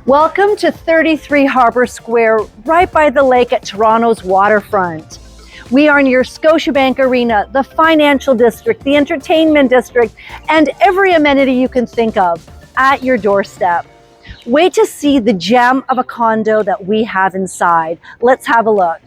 Welcome to 33 Harbour Square, right by the lake at Toronto's Waterfront. We are near Scotiabank Arena, the financial district, the entertainment district, and every amenity you can think of at your doorstep. Wait to see the gem of a condo that we have inside. Let's have a look.